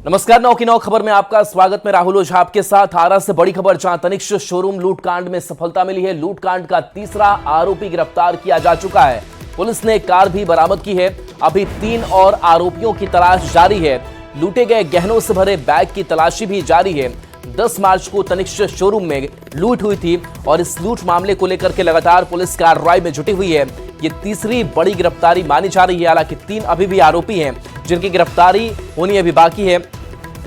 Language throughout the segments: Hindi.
नमस्कार, 9 की 9 खबर में आपका स्वागत। में राहुल ओझा आपके साथ। आरा से बड़ी खबर, जहां तनिष्क शोरूम लूटकांड में सफलता मिली है। लूटकांड का तीसरा आरोपी गिरफ्तार किया जा चुका है। पुलिस ने कार भी बरामद की है। अभी 3 और आरोपियों की तलाश जारी है। लूटे गए गहनों से भरे बैग की तलाशी भी जारी है। 10 मार्च को तनिष्क शोरूम में लूट हुई थी और इस लूट मामले को लेकर के लगातार पुलिस कार्रवाई में जुटी हुई है। ये तीसरी बड़ी गिरफ्तारी मानी जा रही है। हालांकि 3 अभी भी आरोपी हैं जिनकी गिरफ्तारी होनी अभी बाकी है।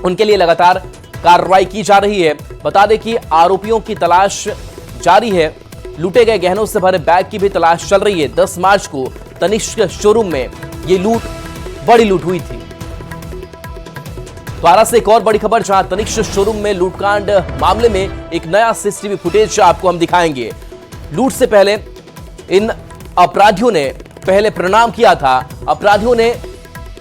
उनके लिए लगातार कार्रवाई की जा रही है। बता दें कि आरोपियों की तलाश जारी है। लूटे गए गहनों से भरे बैग की भी तलाश चल रही है। 10 मार्च को तनिष्क शोरूम में ये बड़ी लूट हुई थी। आरा से एक और बड़ी खबर, जहां तनिष्क शोरूम में लूटकांड मामले में एक नया सीसीटीवी फुटेज आपको हम दिखाएंगे। लूट से पहले इन अपराधियों ने पहले प्रणाम किया था। अपराधियों ने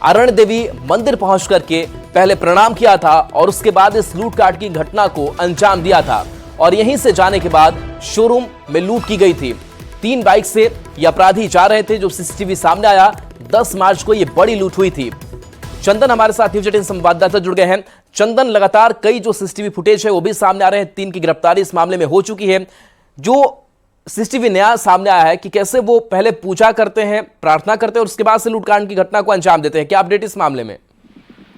अरण्य देवी मंदिर पहुंच करके पहले प्रणाम किया था और उसके बाद इस लूटकांड की घटना को अंजाम दिया था। और यहीं से जाने के बाद शोरूम में लूट की गई थी। 3 बाइक से ये अपराधी जा रहे थे, जो सीसीटीवी सामने आया। 10 मार्च को ये बड़ी लूट हुई थी। चंदन हमारे साथ न्यूज 18 संवाददाता जुड़ गए हैं। चंदन, लगातार कई जो सीसीटीवी फुटेज है वो भी सामने आ रहे हैं। 3 की गिरफ्तारी इस मामले में हो चुकी है। जो सीसीटीवी नया सामने आया है कि कैसे वो पहले पूजा करते हैं, प्रार्थना करते हैं और उसके बाद से लूटकांड की घटना को अंजाम देते हैं, क्या अपडेट इस मामले में?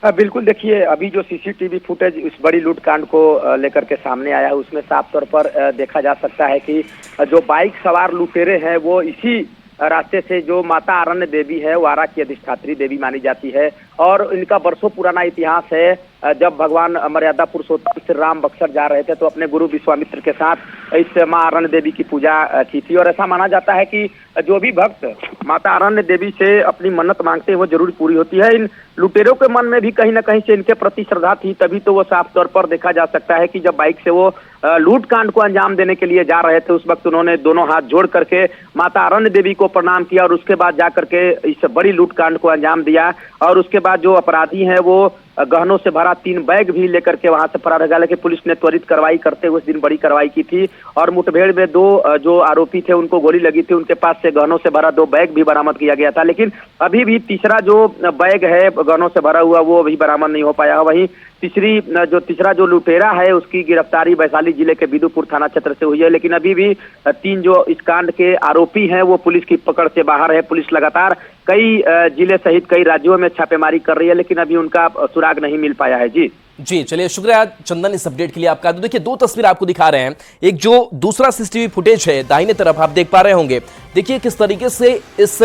बिल्कुल, देखिए अभी जो सीसीटीवी फुटेज इस बड़ी लूटकांड को लेकर के सामने आया है उसमें साफ तौर पर देखा जा सकता है कि जो बाइक सवार लुटेरे हैं वो इसी रास्ते से, जो माता अरण्य देवी है वो आरा की अधिष्ठात्री देवी मानी जाती है और इनका बरसों पुराना इतिहास है। जब भगवान मर्यादा पुरुषोत्तम श्री राम बक्सर जा रहे थे तो अपने गुरु विश्वामित्र के साथ इस माँ अरण्य देवी की पूजा की थी और ऐसा माना जाता है कि जो भी भक्त माता अरण्य देवी से अपनी मन्नत मांगते हैं वो जरूर पूरी होती है। इन लुटेरों के मन में भी कहीं ना कहीं से इनके प्रति श्रद्धा थी, तभी तो वो साफ तौर पर देखा जा सकता है कि जब बाइक से वो लूट कांड को अंजाम देने के लिए जा रहे थे उस वक्त उन्होंने दोनों हाथ जोड़ करके माता अरण्य देवी को प्रणाम किया और उसके बाद जाकर के इस बड़ी लूट कांड को अंजाम दिया। और उसके बाद जो अपराधी हैं वो गहनों से भरा 3 बैग भी लेकर के वहां से फरार हो गया। लेकिन पुलिस ने त्वरित कार्रवाई करते हुए उस दिन बड़ी कार्रवाई की थी और मुठभेड़ में 2 जो आरोपी थे उनको गोली लगी थी। उनके पास से गहनों से भरा 2 बैग भी बरामद किया गया था। लेकिन अभी भी तीसरा जो बैग है गहनों से भरा हुआ वो अभी बरामद नहीं हो पाया। वहीं तीसरा जो लुटेरा है उसकी गिरफ्तारी वैशाली जिले के बिदुपुर थाना क्षेत्र से हुई है। लेकिन अभी भी 3 जो इस कांड के आरोपी हैं वो पुलिस की पकड़ से बाहर है। पुलिस लगातार कई जिले सहित कई राज्यों में छापेमारी कर रही है, लेकिन अभी उनका सुराग नहीं मिल पाया है। जी चलिए, शुक्रिया चंदन इस अपडेट के लिए आपका। तो देखिए 2 तस्वीर आपको दिखा रहे हैं। एक जो दूसरा सीसीटीवी फुटेज है दाहिने तरफ आप देख पा रहे होंगे। देखिए किस तरीके से इस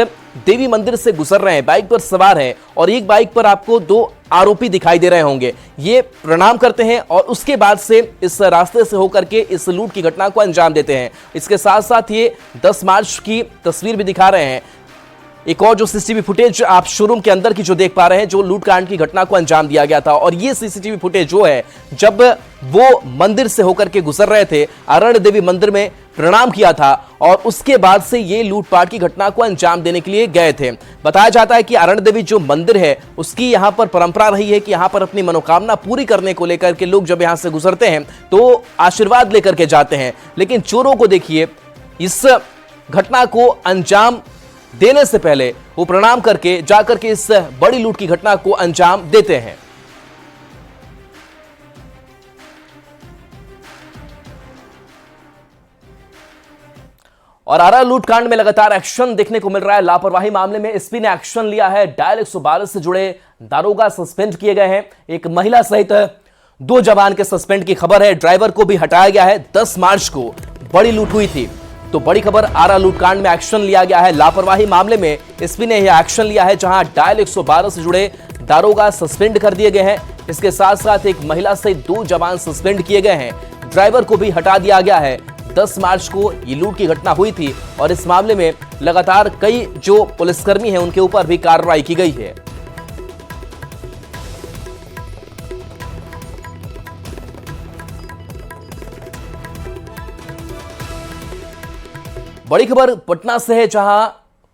देवी मंदिर से गुजर रहे हैं, बाइक पर सवार हैं और एक बाइक पर आपको 2 आरोपी दिखाई दे रहे होंगे। ये प्रणाम करते हैं और उसके बाद से इस रास्ते से होकर के इस लूट की घटना को अंजाम देते हैं। इसके साथ साथ ये 10 मार्च की तस्वीर भी दिखा रहे हैं। एक और जो सीसीटीवी फुटेज आप शोरूम के अंदर की जो देख पा रहे हैं, जो लूटकांड की घटना को अंजाम दिया गया था। और ये सीसीटीवी फुटेज जो है जब वो मंदिर से होकर के गुजर रहे थे, अरण्य देवी मंदिर में प्रणाम किया था और उसके बाद से ये लूटपाट की घटना को अंजाम देने के लिए गए थे। बताया जाता है कि अरण्य देवी जो मंदिर है उसकी यहाँ पर परंपरा रही है कि यहाँ पर अपनी मनोकामना पूरी करने को लेकर के लोग जब यहाँ से गुजरते हैं तो आशीर्वाद लेकर के जाते हैं। लेकिन चोरों को देखिए, इस घटना को अंजाम देने से पहले वो प्रणाम करके जाकर के इस बड़ी लूट की घटना को अंजाम देते हैं। और आरा लूटकांड में लगातार एक्शन देखने को मिल रहा है। लापरवाही मामले में एसपी ने एक्शन लिया है। डायल 112 से जुड़े दारोगा सस्पेंड किए गए हैं। एक महिला सहित 2 जवान के सस्पेंड की खबर है। ड्राइवर को भी हटाया गया है। 10 मार्च को बड़ी लूट हुई थी। तो बड़ी खबर, आरा लूटकांड में एक्शन लिया गया है। लापरवाही मामले में एसपी ने यह एक्शन लिया है, जहां डायल 112 से जुड़े दारोगा सस्पेंड कर दिए गए हैं। इसके साथ साथ एक महिला सहित 2 जवान सस्पेंड किए गए हैं। ड्राइवर को भी हटा दिया गया है। 10 मार्च को ये लूट की घटना हुई थी और इस मामले में लगातार कई जो पुलिसकर्मी हैं उनके ऊपर भी कार्रवाई की गई है। बड़ी खबर पटना से है, जहां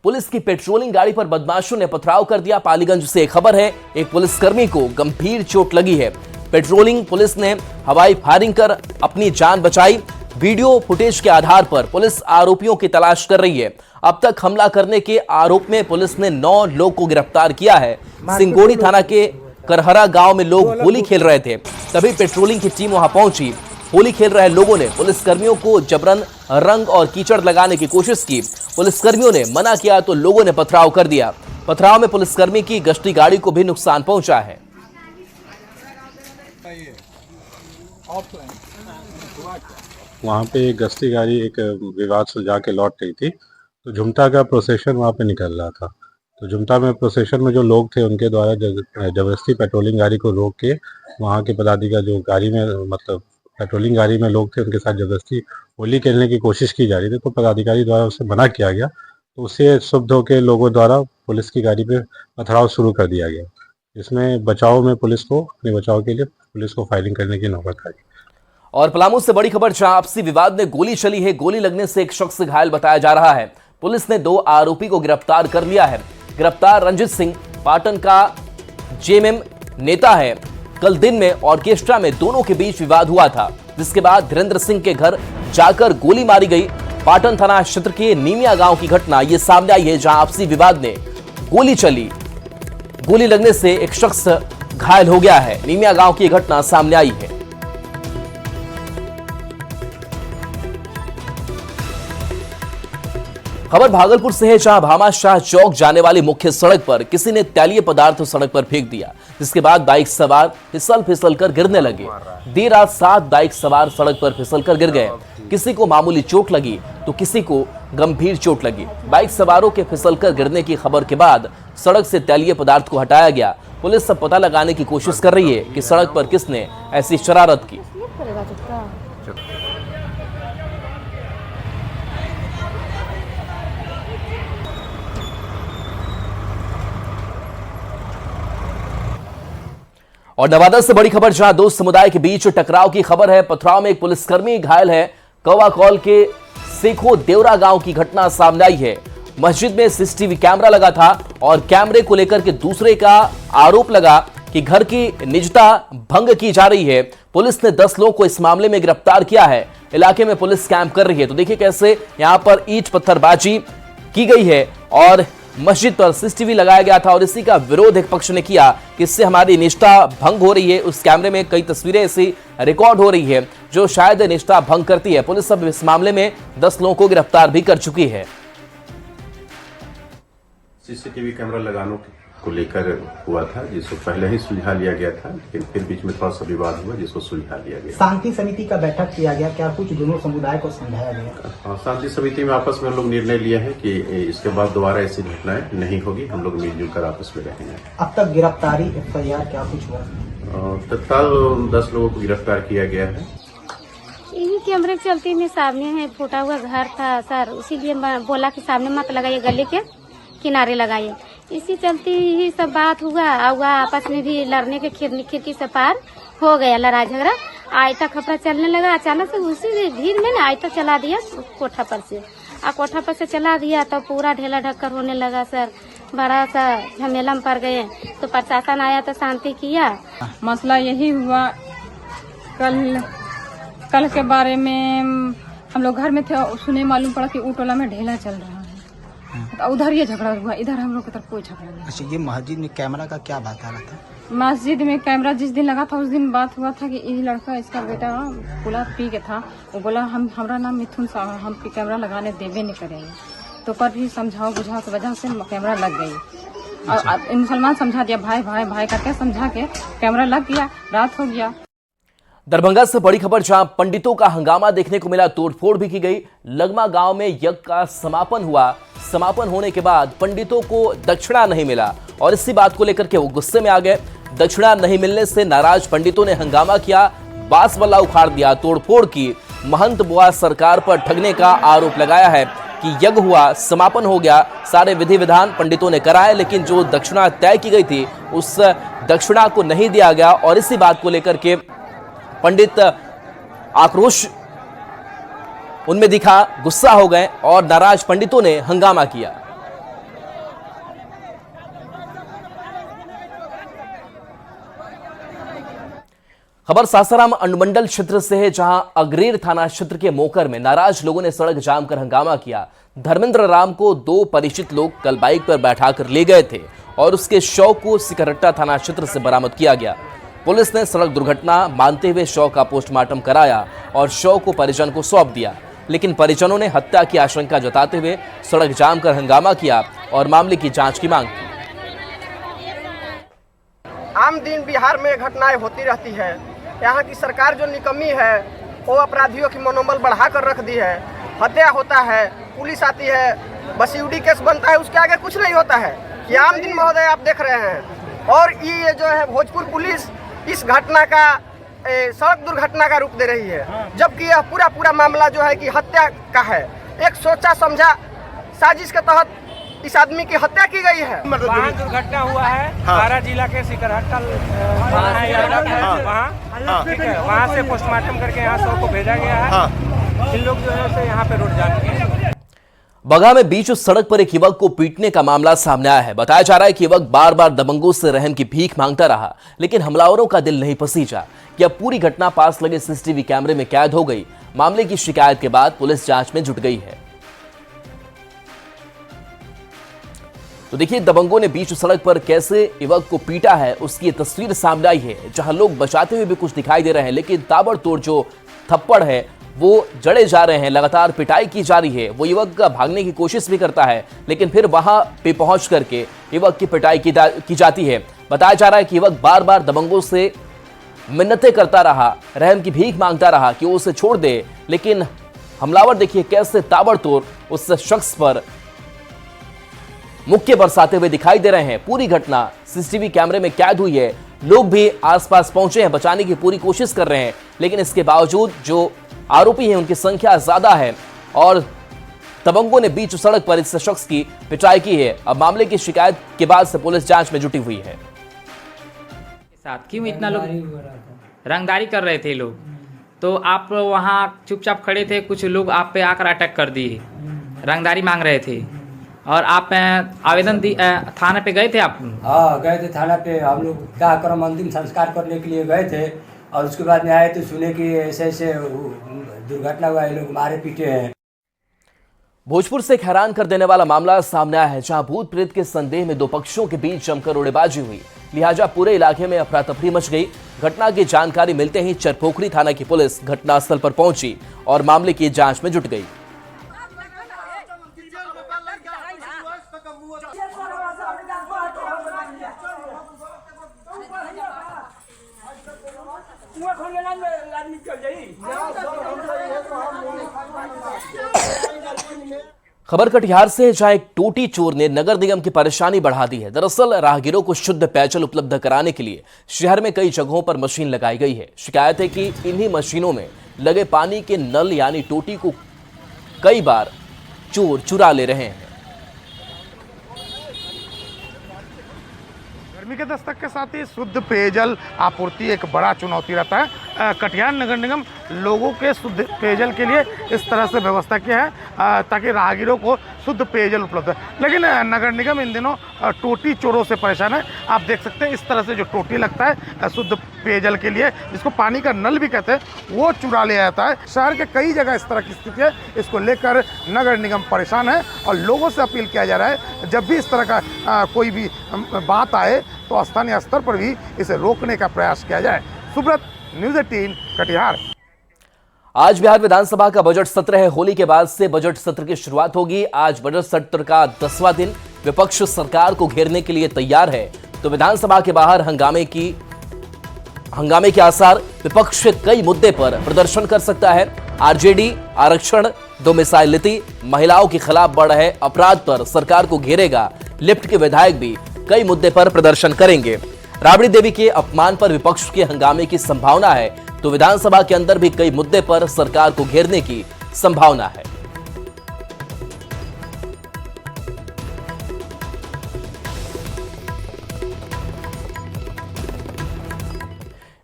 पुलिस की पेट्रोलिंग गाड़ी पर बदमाशों ने पथराव कर दिया। पालीगंज से एक खबर है, एक पुलिसकर्मी को गंभीर चोट लगी है। पेट्रोलिंग पुलिस ने हवाई फायरिंग कर अपनी जान बचाई। वीडियो फुटेज के आधार पर पुलिस आरोपियों की तलाश कर रही है। अब तक हमला करने के आरोप में पुलिस ने 9 लोग को गिरफ्तार किया है। सिंगोड़ी थाना के करहरा गांव में लोग होली खेल रहे थे। तभी पेट्रोलिंग की टीम वहां पहुंची। होली खेल रहे लोगों ने पुलिसकर्मियों को जबरन रंग और कीचड़ लगाने की कोशिश की। पुलिसकर्मियों ने मना किया तो लोगों ने पथराव कर दिया। पथराव में पुलिसकर्मी की गश्ती गाड़ी को भी नुकसान पहुंचा है। वहाँ पे एक गश्ती गाड़ी एक विवाद सुलझा के लौट रही थी, तो झुमटा का प्रोसेशन वहाँ पे निकल रहा था। तो झुमटा में प्रोसेशन में जो लोग थे उनके द्वारा जबरदस्ती पेट्रोलिंग गाड़ी को रोक के वहाँ के पदाधिकारी जो गाड़ी में मतलब पेट्रोलिंग गाड़ी में लोग थे उनके साथ जबरदस्ती होली खेलने की कोशिश की जा रही थी, तो पदाधिकारी द्वारा उसे मना किया गया। तो उससे क्षुब्ध होकर लोगों द्वारा पुलिस की गाड़ी पे पथराव शुरू कर दिया गया। इसमें बचाव में पुलिस को अपने बचाव के लिए पुलिस को फायरिंग करने की नौबत आई। और पलामू से बड़ी खबर, जहां आपसी विवाद में गोली चली है। गोली लगने से एक शख्स घायल बताया जा रहा है। पुलिस ने 2 आरोपी को गिरफ्तार कर लिया है। गिरफ्तार रंजित सिंह पाटन का जेएमएम नेता है। कल दिन में ऑर्केस्ट्रा में दोनों के बीच विवाद हुआ था, जिसके बाद धीरेन्द्र सिंह के घर जाकर गोली मारी गई। पाटन थाना क्षेत्र के नीमिया गांव की घटना ये सामने आई है, जहां आपसी विवाद में गोली चली। गोली लगने से एक शख्स घायल हो गया है। नीमिया गांव की घटना सामने आई है। खबर भागलपुर से है, जहां भामाशाह चौक जाने वाली मुख्य सड़क पर किसी ने तैलीय पदार्थ सड़क पर फेंक दिया, जिसके बाद बाइक सवार फिसल कर गिरने लगे। देर रात 7 बाइक सवार सड़क पर फिसल कर गिर गए। किसी को मामूली चोट लगी तो किसी को गंभीर चोट लगी। बाइक सवारों के फिसल कर गिरने की खबर के बाद सड़क से तैलीय पदार्थ को हटाया गया। पुलिस सब पता लगाने की कोशिश कर रही है कि सड़क पर किसने ऐसी शरारत की। और नवादा से बड़ी खबर, जहां 2 समुदाय के बीच टकराव की खबर है। पथराव में एक पुलिसकर्मी घायल है। कौवा कॉल के सेखो देवरा गांव की घटना सामने आई है। मस्जिद में सीसीटीवी कैमरा लगा था और कैमरे को लेकर के दूसरे का आरोप लगा कि घर की निजता भंग की जा रही है। पुलिस ने 10 लोगों को इस मामले में गिरफ्तार किया है। इलाके में पुलिस कैंप कर रही है। तो देखिए कैसे यहां पर ईंट पत्थरबाजी की गई है और मस्जिद पर सीसीटीवी लगाया गया था और इसी का विरोध एक पक्ष ने किया कि इससे हमारी निष्ठा भंग हो रही है। उस कैमरे में कई तस्वीरें ऐसी रिकॉर्ड हो रही है जो शायद निष्ठा भंग करती है। पुलिस अब इस मामले में 10 लोगों को गिरफ्तार भी कर चुकी है। सीसीटीवी कैमरा लगाने को लेकर हुआ था, जिसको पहले ही सुलझा लिया गया था, लेकिन फिर बीच में थोड़ा सा विवाद हुआ जिसको सुलझा लिया गया। शांति समिति का बैठक किया गया, क्या कुछ दोनों समुदाय को समझाया गया? शांति समिति में आपस में हम लोग निर्णय लिया है कि इसके बाद दोबारा ऐसी घटनाएं नहीं होगी। हम लोग मिलजुल कर आपस में रहेंगे। अब तक गिरफ्तारी FIR क्या कुछ हुआ? तत्काल 10 लोगों को गिरफ्तार किया गया है। इन्हीं कैमरे के चलते में सामने है फूटा हुआ घर था सर, इसीलिए बोला कि सामने मत लगाइए, गले के किनारे लगाइए। इसी चलते ही सब बात हुआ आपस में भी लड़ने के खिड़की से पार हो गया, लड़ाई झगड़ा। आयता खपरा चलने लगा। अचानक से उसी भीड़ में ना आयता चला दिया कोठा पर से, कोठा पर से चला दिया तो पूरा ढेला ढक्कर होने लगा सर। बड़ा सा झमेला में पड़ गए तो प्रशासन आया तो शांति किया। मसला यही हुआ, कल के बारे में हम लोग घर में थे, सुने मालूम पड़ा कि टोला में ढेला चल रहा है, तो उधर ये झगड़ा हुआ। इधर हम लोग की तरफ कोई झगड़ा नहीं। अच्छा, ये मस्जिद में कैमरा का क्या बात आ रहा था? मस्जिद में कैमरा जिस दिन लगा था उस दिन बात हुआ था कि ये लड़का, इसका बेटा बोला पी के था, वो बोला हमारा नाम मिथुन साहब, हम कैमरा लगाने देवे नहीं करेंगे। तो पर भी समझाओ बुझाओ की वजह से कैमरा लग गई। और मुसलमान समझा दिया, भाई भाई भाई करके समझा के कैमरा लग गया, रात हो गया। दरभंगा से बड़ी खबर, जहां पंडितों का हंगामा देखने को मिला, तोड़फोड़ भी की गई। लगमा गांव में यज्ञ का समापन हुआ। समापन होने के बाद पंडितों को दक्षिणा नहीं मिला और इसी बात को लेकर के वो गुस्से में आ गए। दक्षिणा नहीं मिलने से नाराज पंडितों ने हंगामा किया, बांस बल्ला उखाड़ दिया, तोड़फोड़ की। महंत बुआ सरकार पर ठगने का आरोप लगाया है कि यज्ञ हुआ, समापन हो गया, सारे विधि विधान पंडितों ने कराए, लेकिन जो दक्षिणा तय की गई थी उस दक्षिणा को नहीं दिया गया और इसी बात को लेकर के पंडित आक्रोश उनमें दिखा, गुस्सा हो गए और नाराज पंडितों ने हंगामा किया। खबर सासाराम अनुमंडल क्षेत्र से है, जहां अग्रेर थाना क्षेत्र के मोकर में नाराज लोगों ने सड़क जाम कर हंगामा किया। धर्मेंद्र राम को 2 परिचित लोग कल बाइक पर बैठाकर ले गए थे और उसके शव को सिकरहट्टा थाना क्षेत्र से बरामद किया गया। पुलिस ने सड़क दुर्घटना मानते हुए शव का पोस्टमार्टम कराया और शव को परिजन को सौंप दिया, लेकिन परिजनों ने हत्या की आशंका जताते हुए सड़क जाम कर हंगामा किया और मामले की जांच की मांग की। आम दिन बिहार में घटनाएं होती रहती है। यहाँ की सरकार जो निकम्मी है वो अपराधियों की मनोबल बढ़ा कर रख दी है। हत्या होता है, पुलिस आती है, बस यूडी केस बनता है, उसके आगे कुछ नहीं होता है। ये आम दिन महोदय आप देख रहे हैं। और ये जो है भोजपुर पुलिस इस घटना का सड़क दुर्घटना का रूप दे रही है, जबकि यह पूरा मामला जो है कि हत्या का है। एक सोचा समझा साजिश के तहत इस आदमी की हत्या की गई है। वहाँ दुर्घटना हुआ है, बारा जिला के सिकरहट्टा वहाँ ठीक है, वहाँ से पोस्टमार्टम करके यहाँ शव को भेजा गया है। इन लोग जो है यहाँ पे रोड जाम किए। बगहा में बीच सड़क पर एक युवक को पीटने का मामला सामने आया है। बताया जा रहा है कि युवक बार बार दबंगों से रहम की भीख मांगता रहा, लेकिन हमलावरों का दिल नहीं पसीजा। यह पूरी घटना पास लगे सीसीटीवी कैमरे में कैद हो गई। मामले की शिकायत के बाद पुलिस जांच में जुट गई है। तो देखिए, दबंगों ने बीच सड़क पर कैसे युवक को पीटा है, उसकी तस्वीर सामने आई है, जहां लोग बचाते हुए भी कुछ दिखाई दे रहे हैं, लेकिन ताबड़तोड़ जो थप्पड़ है वो जड़े जा रहे हैं। लगातार पिटाई की जा रही है। वो युवक भागने की कोशिश भी करता है, लेकिन फिर वहां पे पहुंच करके युवक की पिटाई की जाती है। बताया जा रहा है कि युवक बार बार दबंगों से मिन्नतें करता रहा, रहम की भीख मांगता रहा कि वो उसे छोड़ दे, लेकिन हमलावर देखिए कैसे ताबड़तोड़ उस शख्स पर मुक्के बरसाते हुए दिखाई दे रहे हैं। पूरी घटना सीसीटीवी कैमरे में कैद हुई है। लोग भी आसपास पहुंचे हैं, बचाने की पूरी कोशिश कर रहे हैं, लेकिन इसके बावजूद जो आरोपी हैं उनकी संख्या ज्यादा है और दबंगों ने बीच सड़क पर इस शख्स की पिटाई की है। अब मामले की शिकायत के बाद से पुलिस जांच में जुटी हुई है। साथ क्यों इतना लोग रंगदारी कर रहे थे लोग, तो आप वहाँ चुपचाप खड़े थे, कुछ लोग आप पे आकर अटैक कर दिए, रंगदारी मांग रहे थे और आप आवेदन थाना पे गए थे आप? हाँ गए थे थाना पे। हम लोग क्या कर्म अंतिम संस्कार करने के लिए गए थे और उसके बाद में आए तो सुने कि ऐसे ऐसे दुर्घटना हुआ है, लोग मारे पीटे हैं। भोजपुर से हैरान कर देने वाला मामला सामने आया है, जहां भूत प्रेत के संदेह में दो पक्षों के बीच जमकर उड़ेबाजी हुई, लिहाजा पूरे इलाके में अफरा तफरी मच गई। घटना की जानकारी मिलते ही चरपोखरी थाना की पुलिस घटनास्थल पर पहुंची और मामले की जांच में जुट गई। खबर कटिहार से, जहां एक टोटी चोर ने नगर निगम की परेशानी बढ़ा दी है। दरअसल राहगीरों को शुद्ध पेयजल उपलब्ध कराने के लिए शहर में कई जगहों पर मशीन लगाई गई है। शिकायत है कि इन्हीं मशीनों में लगे पानी के नल यानी टोटी को कई बार चोर चुरा ले रहे हैं। गर्मी के दस्तक के साथ ही शुद्ध पेयजल आपूर्ति एक बड़ा चुनौती रहता है। कटिहार नगर निगम लोगों के शुद्ध पेयजल के लिए इस तरह से व्यवस्था किया है ताकि राहगीरों को शुद्ध पेयजल उपलब्ध है। लेकिन नगर निगम इन दिनों टोटी चोरों से परेशान है। आप देख सकते हैं इस तरह से जो टोटी लगता है शुद्ध पेयजल के लिए, जिसको पानी का नल भी कहते हैं, वो चुरा लिया जाता है। शहर के कई जगह इस तरह की स्थिति है। इसको लेकर नगर निगम परेशान है और लोगों से अपील किया जा रहा है, जब भी इस तरह का कोई भी बात आए तो स्थानीय स्तर पर भी इसे रोकने का प्रयास किया जाए। सुब्रत, न्यूज़ 18 कटिहार। आज बिहार विधानसभा का बजट सत्र है। होली के बाद से बजट सत्र की शुरुआत होगी। आज बजट सत्र का 10वां दिन। विपक्ष सरकार को घेरने के लिए तैयार है, तो विधानसभा के बाहर हंगामे के आसार। विपक्ष कई मुद्दे पर प्रदर्शन कर सकता है। आरजेडी, आरक्षण, 2 मिसाइल नीति, महिलाओं के खिलाफ बढ़ रहे अपराध पर सरकार को घेरेगा। लिफ्ट के विधायक भी कई मुद्दे पर प्रदर्शन करेंगे। राबड़ी देवी के अपमान पर विपक्ष के हंगामे की संभावना है, तो विधानसभा के अंदर भी कई मुद्दे पर सरकार को घेरने की संभावना है।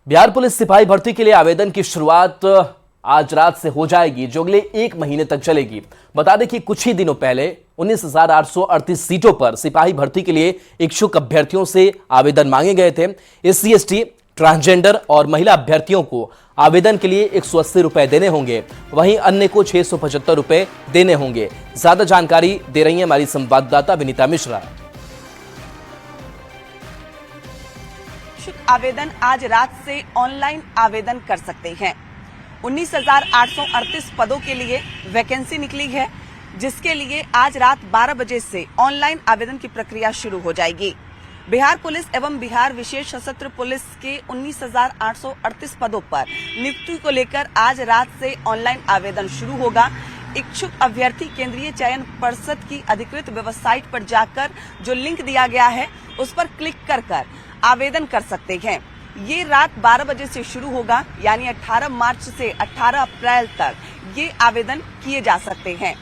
बिहार पुलिस सिपाही भर्ती के लिए आवेदन की शुरुआत आज रात से हो जाएगी, जो अगले 1 महीने तक चलेगी। बता दें कि कुछ ही दिनों पहले 19,838 सीटों पर सिपाही भर्ती के लिए इच्छुक अभ्यर्थियों से आवेदन मांगे गए थे। एससी, एसटी, ट्रांसजेंडर और महिला अभ्यर्थियों को आवेदन के लिए 180 रुपए देने होंगे, वहीं अन्य को 675 रुपए देने होंगे। ज्यादा जानकारी दे रही है हमारी संवाददाता विनीता मिश्रा। आवेदन आज रात से ऑनलाइन आवेदन कर सकते हैं। 19,838 पदों के लिए वैकेंसी निकली है, जिसके लिए आज रात 12 बजे से ऑनलाइन आवेदन की प्रक्रिया शुरू हो जाएगी। बिहार पुलिस एवं बिहार विशेष सशस्त्र पुलिस के 19,838 पदों पर नियुक्ति को लेकर आज रात से ऑनलाइन आवेदन शुरू होगा। इच्छुक अभ्यर्थी केंद्रीय चयन पर्षद की अधिकृत वेबसाइट पर जाकर जो लिंक दिया गया है उस पर क्लिक कर आवेदन कर सकते हैं। ये रात 12 बजे से शुरू होगा, यानी 18 मार्च से 18 अप्रैल तक ये आवेदन किए जा सकते हैं।